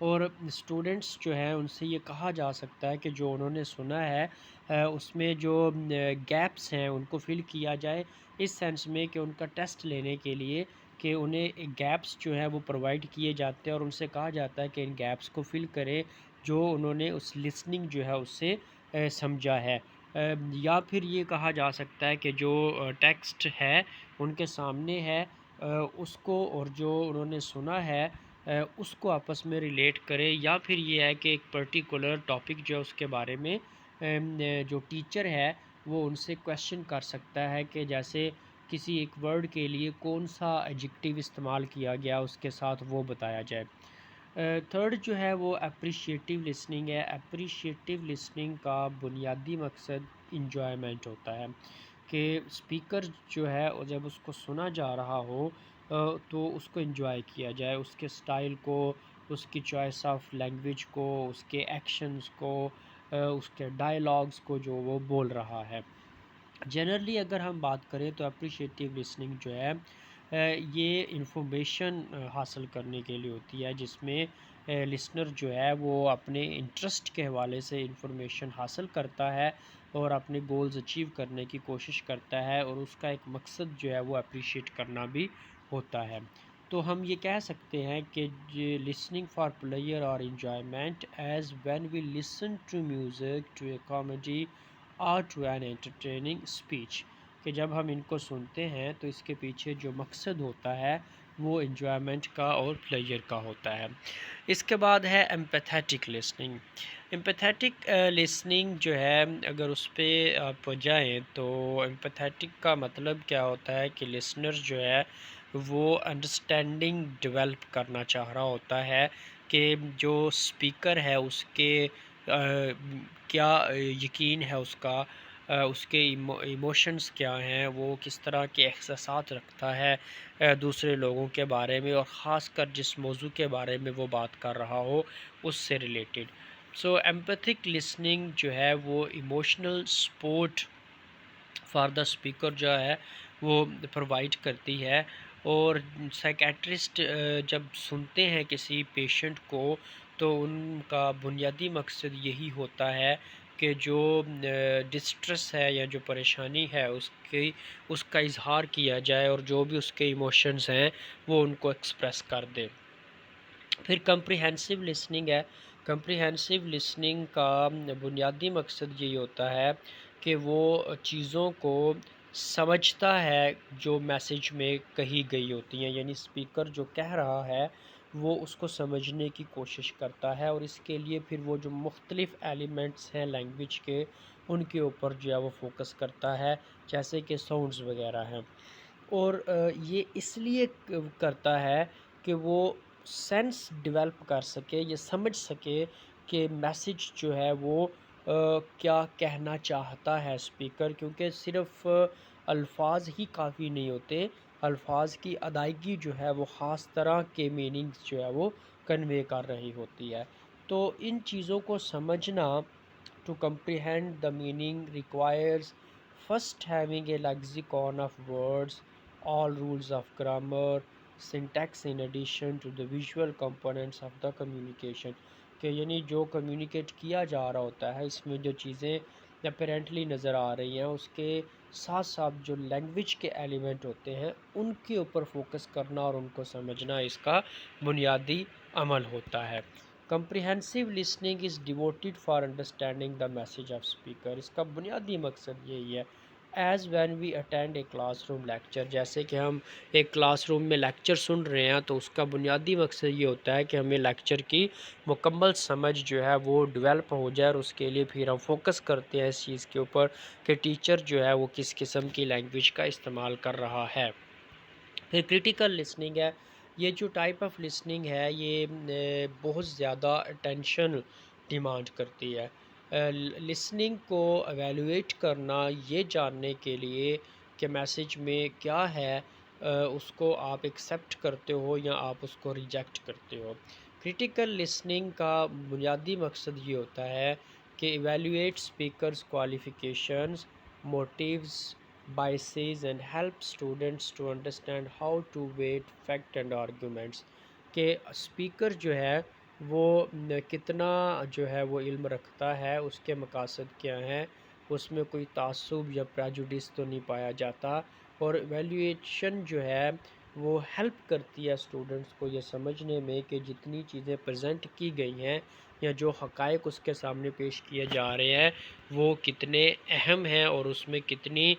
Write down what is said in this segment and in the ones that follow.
اور اسٹوڈنٹس جو ہیں ان سے یہ کہا جا سکتا ہے کہ جو انہوں نے سنا ہے اس میں جو گیپس ہیں ان کو فل کیا جائے، اس سینس میں کہ ان کا ٹیسٹ لینے کے لیے کہ انہیں گیپس جو ہیں وہ پرووائڈ کیے جاتے ہیں اور ان سے کہا جاتا ہے کہ ان گیپس کو فل کریں جو انہوں نے اس لسننگ جو ہے اس سے سمجھا ہے۔ یا پھر یہ کہا جا سکتا ہے کہ جو ٹیکسٹ ہے ان کے سامنے ہے اس کو اور جو انہوں نے سنا ہے اس کو آپس میں ریلیٹ کرے، یا پھر یہ ہے کہ ایک پرٹیکولر ٹاپک جو ہے اس کے بارے میں جو ٹیچر ہے وہ ان سے کویشچن کر سکتا ہے کہ جیسے کسی ایک ورڈ کے لیے کون سا ایڈجیکٹیو استعمال کیا گیا اس کے ساتھ وہ بتایا جائے۔ تھرڈ جو ہے وہ اپریشیٹیو لسننگ ہے۔ اپریشیٹیو لسننگ کا بنیادی مقصد انجوائمنٹ ہوتا ہے کہ اسپیکر جو ہے جب اس کو سنا جا رہا ہو تو اس کو انجوائے کیا جائے، اس کے سٹائل کو، اس کی چوائس آف لینگویج کو، اس کے ایکشنز کو، اس کے ڈائلاگز کو جو وہ بول رہا ہے۔ جنرلی اگر ہم بات کریں تو اپریشیٹیو لسننگ جو ہے یہ انفارمیشن حاصل کرنے کے لیے ہوتی ہے، جس میں لسنر جو ہے وہ اپنے انٹرسٹ کے حوالے سے انفارمیشن حاصل کرتا ہے اور اپنے گولز اچیو کرنے کی کوشش کرتا ہے، اور اس کا ایک مقصد جو ہے وہ اپریشیٹ کرنا بھی ہوتا ہے۔ تو ہم یہ کہہ سکتے ہیں کہ لسننگ فار پلیئر اور enjoyment as when we listen to music, to a comedy اور ٹو این انٹرٹیننگ اسپیچ، کہ جب ہم ان کو سنتے ہیں تو اس کے پیچھے جو مقصد ہوتا ہے وہ انجوائمنٹ کا اور پلیئر کا ہوتا ہے۔ اس کے بعد ہے ایمپیتھیٹک لسننگ۔ ایمپیتھیٹک لسننگ جو ہے اگر اس پہ آپ جائیں تو ایمپیتھیٹک کا مطلب کیا ہوتا ہے کہ لسنر جو ہے وہ انڈرسٹینڈنگ ڈیولپ کرنا چاہ رہا ہوتا ہے کہ جو اسپیکر ہے اس کے کیا یقین ہے اس کا، اس کے ایموشنز کیا ہیں، وہ کس طرح کے احساسات رکھتا ہے دوسرے لوگوں کے بارے میں، اور خاص کر جس موضوع کے بارے میں وہ بات کر رہا ہو اس سے ریلیٹڈ۔ سو ایمپیتھک لسننگ جو ہے وہ emotional support for the speaker جو ہے وہ پرووائڈ کرتی ہے، اور سائیکیٹرسٹ جب سنتے ہیں کسی پیشنٹ کو تو ان کا بنیادی مقصد یہی ہوتا ہے کہ جو ڈسٹریس ہے یا جو پریشانی ہے اس کا اظہار کیا جائے، اور جو بھی اس کے ایموشنز ہیں وہ ان کو ایکسپریس کر دے۔ پھر کمپریہنسو لسننگ ہے۔ کمپریہنسو لسننگ کا بنیادی مقصد یہی ہوتا ہے کہ وہ چیزوں کو سمجھتا ہے جو میسیج میں کہی گئی ہوتی ہیں، یعنی اسپیکر جو کہہ رہا ہے وہ اس کو سمجھنے کی کوشش کرتا ہے، اور اس کے لیے پھر وہ جو مختلف ایلیمنٹس ہیں لینگویج کے ان کے اوپر جو ہے وہ فوکس کرتا ہے، جیسے کہ ساؤنڈز وغیرہ ہیں۔ اور یہ اس لیے کرتا ہے کہ وہ سینس ڈیولپ کر سکے، یہ سمجھ سکے کہ میسیج جو ہے وہ کیا کہنا چاہتا ہے اسپیکر، کیونکہ صرف الفاظ ہی کافی نہیں ہوتے، الفاظ کی ادائیگی جو ہے وہ خاص طرح کے میننگز جو ہے وہ کنوے کر رہی ہوتی ہے۔ تو ان چیزوں کو سمجھنا، to comprehend the meaning requires first having a lexicon of words, all rules of grammar, syntax in addition to the visual components of the communication، کہ یعنی جو کمیونیکیٹ کیا جا رہا ہوتا ہے اس میں جو چیزیں اپیرنٹلی نظر آ رہی ہیں اس کے ساتھ ساتھ جو لینگویج کے ایلیمنٹ ہوتے ہیں ان کے اوپر فوکس کرنا اور ان کو سمجھنا اس کا بنیادی عمل ہوتا ہے۔ Comprehensive listening is devoted for understanding the message of speaker, اس کا بنیادی مقصد یہی ہے۔ As when we attend a classroom lecture, جیسے کہ ہم ایک کلاس روم میں لیکچر سن رہے ہیں تو اس کا بنیادی مقصد یہ ہوتا ہے کہ ہمیں لیکچر کی مکمل سمجھ جو ہے وہ ڈیولپ ہو جائے، اور اس کے لیے پھر ہم فوکس کرتے ہیں اس چیز کے اوپر کہ ٹیچر جو ہے وہ کس قسم کی لینگویج کا استعمال کر رہا ہے۔ پھر کریٹیکل لسننگ ہے۔ یہ جو ٹائپ آف لسننگ ہے یہ بہت زیادہ اٹینشن ڈیمانڈ کرتی ہے۔ لسننگ کو ایویلویٹ کرنا یہ جاننے کے لیے کہ میسیج میں کیا ہے، اس کو آپ ایکسیپٹ کرتے ہو یا آپ اس کو ریجیکٹ کرتے ہو۔ کریٹیکل لسننگ کا بنیادی مقصد یہ ہوتا ہے کہ evaluate speakers qualifications, motives, biases and help students to understand how to weight fact and arguments، کہ اسپیکر جو ہے وہ کتنا جو ہے وہ علم رکھتا ہے، اس کے مقاصد کیا ہیں، اس میں کوئی تعصب یا پریجوڈس تو نہیں پایا جاتا۔ اور ایویلیویشن جو ہے وہ ہیلپ کرتی ہے اسٹوڈنٹس کو یہ سمجھنے میں کہ جتنی چیزیں پریزنٹ کی گئی ہیں یا جو حقائق اس کے سامنے پیش کیے جا رہے ہیں وہ کتنے اہم ہیں اور اس میں کتنی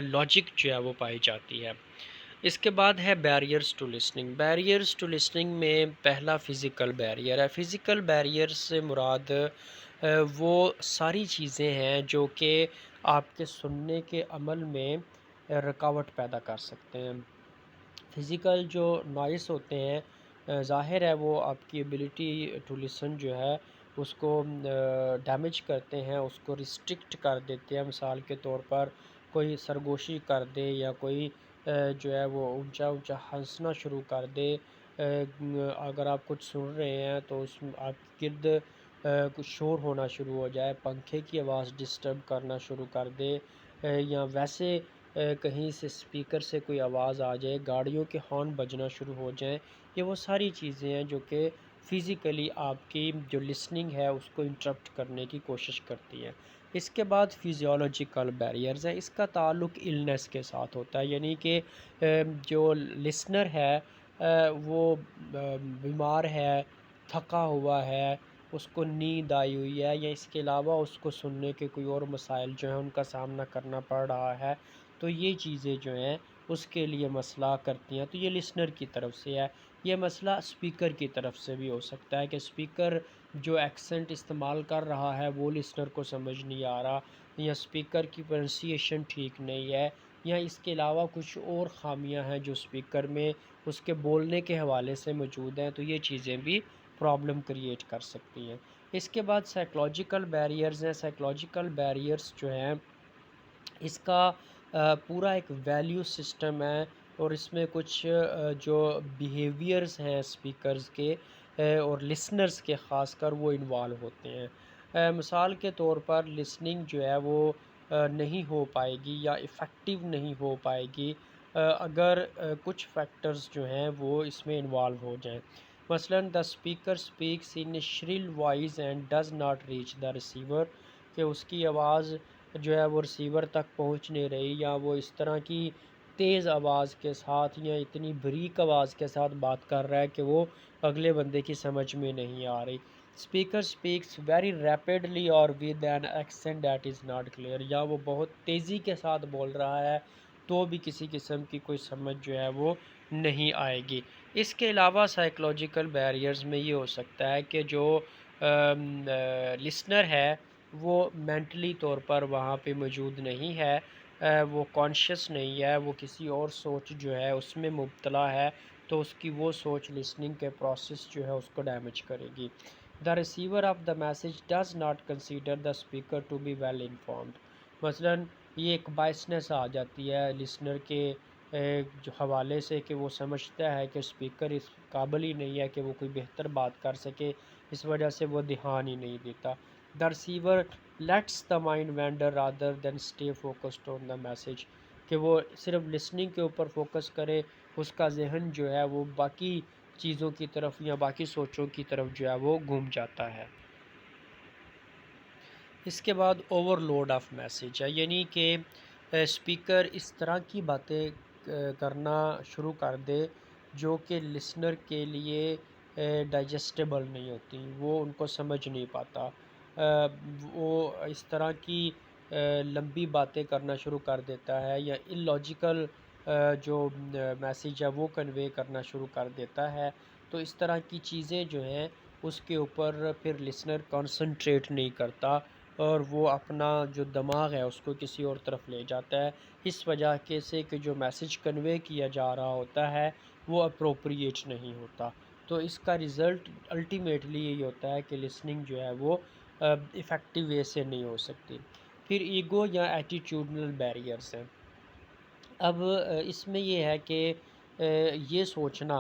لاجک جو ہے وہ پائی جاتی ہے۔ اس کے بعد ہے barriers to listening. Barriers to listening میں پہلا فزیکل بیریئر ہے۔ فزیکل بیریئر سے مراد وہ ساری چیزیں ہیں جو کہ آپ کے سننے کے عمل میں رکاوٹ پیدا کر سکتے ہیں۔ فزیکل جو نوائس ہوتے ہیں ظاہر ہے وہ آپ کی ایبلٹی ٹو لسن جو ہے اس کو ڈیمیج کرتے ہیں، اس کو ریسٹرکٹ کر دیتے ہیں۔ مثال کے طور پر کوئی سرگوشی کر دے یا کوئی جو ہے وہ اونچا اونچا ہنسنا شروع کر دے، اگر آپ کچھ سن رہے ہیں تو اس میں آپ کے گرد کچھ شور ہونا شروع ہو جائے، پنکھے کی آواز ڈسٹرب کرنا شروع کر دے، یا ویسے کہیں سے اسپیکر سے کوئی آواز آ جائے، گاڑیوں کے ہارن بجنا شروع ہو جائیں، یہ وہ ساری چیزیں ہیں جو کہ فزیکلی آپ کی جو لسننگ ہے اس کو انٹرپٹ کرنے کی کوشش کرتی ہیں۔ اس کے بعد فزیولوجیکل بیریئرز ہیں، اس کا تعلق النس کے ساتھ ہوتا ہے، یعنی کہ جو لسنر ہے وہ بیمار ہے، تھکا ہوا ہے، اس کو نیند آئی ہوئی ہے یا اس کے علاوہ اس کو سننے کے کوئی اور مسائل جو ہیں ان کا سامنا کرنا پڑ رہا ہے، تو یہ چیزیں جو ہیں اس کے لیے مسئلہ کرتی ہیں، تو یہ لسنر کی طرف سے ہے۔ یہ مسئلہ اسپیکر کی طرف سے بھی ہو سکتا ہے کہ اسپیکر جو ایکسنٹ استعمال کر رہا ہے وہ لسنر کو سمجھ نہیں آ رہا، یا اسپیکر کی پروننسیشن ٹھیک نہیں ہے، یا اس کے علاوہ کچھ اور خامیاں ہیں جو اسپیکر میں اس کے بولنے کے حوالے سے موجود ہیں، تو یہ چیزیں بھی پرابلم کریٹ کر سکتی ہیں۔ اس کے بعد سائیکلوجیکل بیریئرز ہیں۔ سائیکلوجیکل بیریئرز جو ہیں اس کا پورا ایک ویلیو سسٹم ہے، اور اس میں کچھ جو بیہیویئرز ہیں اسپیکرز کے اور لسنرز کے خاص کر وہ انوالو ہوتے ہیں۔ مثال کے طور پر لسننگ جو ہے وہ نہیں ہو پائے گی یا افیکٹو نہیں ہو پائے گی اگر کچھ فیکٹرز جو ہیں وہ اس میں انوالو ہو جائیں۔ مثلاً the speaker speaks in shrill voice and does not reach the receiver, کہ اس کی آواز جو ہے وہ ریسیور تک پہنچ نہیں رہی، یا وہ اس طرح کی تیز آواز کے ساتھ یا اتنی بریک آواز کے ساتھ بات کر رہا ہے کہ وہ اگلے بندے کی سمجھ میں نہیں آ رہی۔ اسپیکر اسپیکس ویری ریپڈلی اور with an accent that is not clear, یا وہ بہت تیزی کے ساتھ بول رہا ہے تو بھی کسی قسم کی کوئی سمجھ جو ہے وہ نہیں آئے گی۔ اس کے علاوہ سائیکلوجیکل بیریئرز میں یہ ہو سکتا ہے کہ جو لسنر ہے وہ مینٹلی طور پر وہاں پہ موجود نہیں ہے، وہ کانشیس نہیں ہے، وہ کسی اور سوچ جو ہے اس میں مبتلا ہے، تو اس کی وہ سوچ لسننگ کے پروسیس جو ہے اس کو ڈیمیج کرے گی۔ The receiver of the message does not consider the speaker to be well informed, مثلاً یہ ایک بائسنس آ جاتی ہے لسنر کے جو حوالے سے کہ وہ سمجھتا ہے کہ اسپیکر اس قابل ہی نہیں ہے کہ وہ کوئی بہتر بات کر سکے، اس وجہ سے وہ دھیان ہی نہیں دیتا۔ The receiver let's the mind vendor rather than stay focused on the message, کہ وہ صرف لسننگ کے اوپر فوکس کرے، اس کا ذہن جو ہے وہ باقی چیزوں کی طرف یا باقی سوچوں کی طرف جو ہے وہ گھوم جاتا ہے۔ اس کے بعد اوور لوڈ آف میسیج ہے، یعنی کہ اسپیکر اس طرح کی باتیں کرنا شروع کر دے جو کہ لسنر کے لیے ڈائجسٹیبل نہیں ہوتی، وہ ان کو سمجھ نہیں پاتا، وہ اس طرح کی لمبی باتیں کرنا شروع کر دیتا ہے یا ان لاجیکل جو میسیج ہے وہ کنوے کرنا شروع کر دیتا ہے، تو اس طرح کی چیزیں جو ہیں اس کے اوپر پھر لسنر کنسنٹریٹ نہیں کرتا، اور وہ اپنا جو دماغ ہے اس کو کسی اور طرف لے جاتا ہے، اس وجہ سے کہ جو میسیج کنوے کیا جا رہا ہوتا ہے وہ اپروپریٹ نہیں ہوتا، تو اس کا رزلٹ الٹیمیٹلی یہی ہوتا ہے کہ لسننگ جو ہے وہ افیکٹو وے سے نہیں ہو سکتی۔ پھر ایگو یا ایٹیٹیوڈنل بیریئرز ہیں۔ اب اس میں یہ ہے کہ یہ سوچنا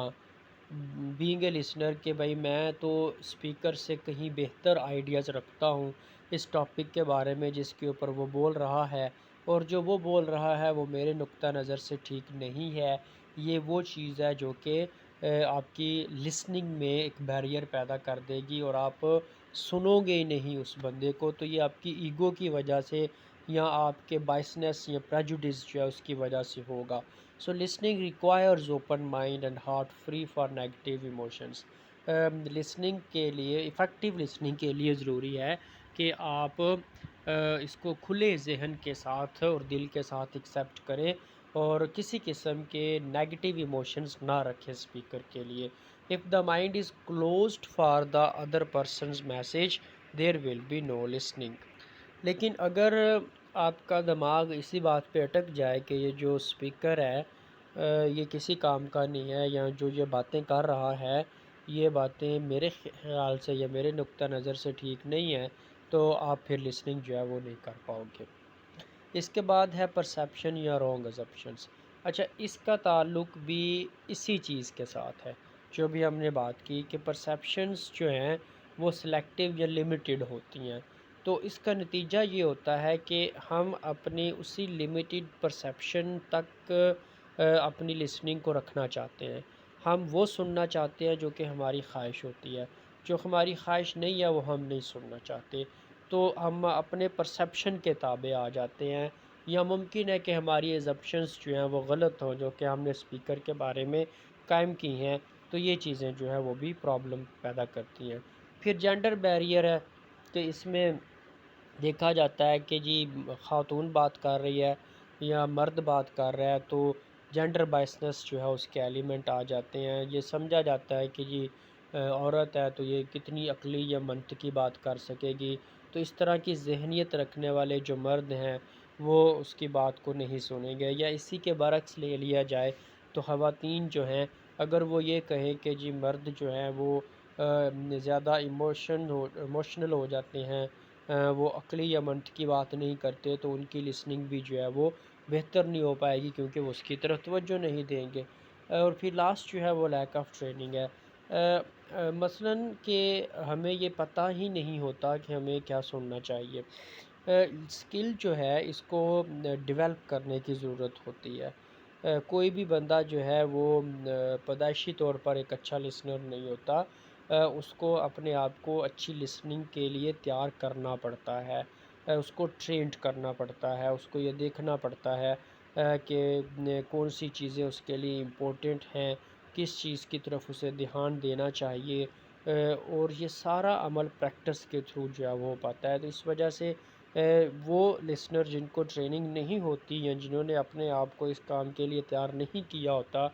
بینگ اے لسنر کہ بھائی میں تو اسپیکر سے کہیں بہتر آئیڈیاز رکھتا ہوں اس ٹاپک کے بارے میں جس کے اوپر وہ بول رہا ہے، اور جو وہ بول رہا ہے وہ میرے نقطہ نظر سے ٹھیک نہیں ہے، یہ وہ چیز ہے جو کہ آپ کی لسننگ میں ایک بیریئر پیدا کر دے گی اور آپ سنو گے ہی نہیں اس بندے کو. تو یہ آپ کی ایگو کی وجہ سے یا آپ کے بائسنس یا پریجوڈس جو ہے اس کی وجہ سے ہوگا. So listening requires open mind and heart free for negative emotions. Listening کے لیے افیکٹو لسننگ کے لیے ضروری ہے کہ آپ اس کو کھلے ذہن کے ساتھ اور دل کے ساتھ ایکسیپٹ کریں اور کسی قسم کے نیگیٹیو ایموشنز نہ رکھیں اسپیکر کے لیے. If the mind is closed for the other persons message there will be no listening. لیکن اگر آپ کا دماغ اسی بات پہ اٹک جائے کہ یہ جو اسپیکر ہے یہ کسی کام کا نہیں ہے یا جو یہ باتیں کر رہا ہے یہ باتیں میرے خیال سے یا میرے نقطہ نظر سے ٹھیک نہیں ہے، تو آپ پھر لسننگ جو ہے وہ نہیں کر پاؤ گے. اس کے بعد ہے پرسیپشن یا رونگ ازپشنس. اچھا، اس کا تعلق بھی اسی چیز کے ساتھ ہے جو بھی ہم نے بات کی کہ پرسیپشنس جو ہیں وہ سلیکٹیو یا لمیٹڈ ہوتی ہیں. تو اس کا نتیجہ یہ ہوتا ہے کہ ہم اپنی اسی لمیٹڈ پرسیپشن تک اپنی لسننگ کو رکھنا چاہتے ہیں. ہم وہ سننا چاہتے ہیں جو کہ ہماری خواہش ہوتی ہے، جو ہماری خواہش نہیں ہے وہ ہم نہیں سننا چاہتے. تو ہم اپنے پرسیپشن کے تابع آ جاتے ہیں، یا ممکن ہے کہ ہماری ایزپشنس جو ہیں وہ غلط ہوں جو کہ ہم نے اسپیکر کے بارے میں قائم کی ہیں. تو یہ چیزیں جو ہیں وہ بھی پرابلم پیدا کرتی ہیں. پھر جینڈر بیریئر ہے کہ اس میں دیکھا جاتا ہے کہ جی خاتون بات کر رہی ہے یا مرد بات کر رہا ہے تو جینڈر بائسنس جو ہے اس کے ایلیمنٹ آ جاتے ہیں. یہ سمجھا جاتا ہے کہ جی عورت ہے تو یہ کتنی عقلی یا منطقی بات کر سکے گی. تو اس طرح کی ذہنیت رکھنے والے جو مرد ہیں وہ اس کی بات کو نہیں سنیں گے. یا اسی کے برعکس لے لیا جائے تو خواتین جو ہیں اگر وہ یہ کہیں کہ جی مرد جو ہیں وہ زیادہ ایموشنل ہو جاتے ہیں، وہ عقلی یا منطقی بات نہیں کرتے، تو ان کی لسننگ بھی جو ہے وہ بہتر نہیں ہو پائے گی کیونکہ وہ اس کی طرف توجہ نہیں دیں گے. اور پھر لاسٹ جو ہے وہ لیک آف ٹریننگ ہے. مثلاً کہ ہمیں یہ پتہ ہی نہیں ہوتا کہ ہمیں کیا سننا چاہیے. اسکل جو ہے اس کو ڈیولپ کرنے کی ضرورت ہوتی ہے. کوئی بھی بندہ جو ہے وہ پیدائشی طور پر ایک اچھا لسنر نہیں ہوتا. اس کو اپنے آپ کو اچھی لسننگ کے لیے تیار کرنا پڑتا ہے، اس کو ٹرینڈ کرنا پڑتا ہے، اس کو یہ دیکھنا پڑتا ہے کہ کون سی چیزیں اس کے لیے امپورٹنٹ ہیں، کس چیز کی طرف اسے دھیان دینا چاہیے. اور یہ سارا عمل پریکٹس کے تھرو جو ہے وہ ہو پاتا ہے. تو اس وجہ سے وہ لسنر جن کو ٹریننگ نہیں ہوتی یا جنہوں نے اپنے آپ کو اس کام کے لیے تیار نہیں کیا ہوتا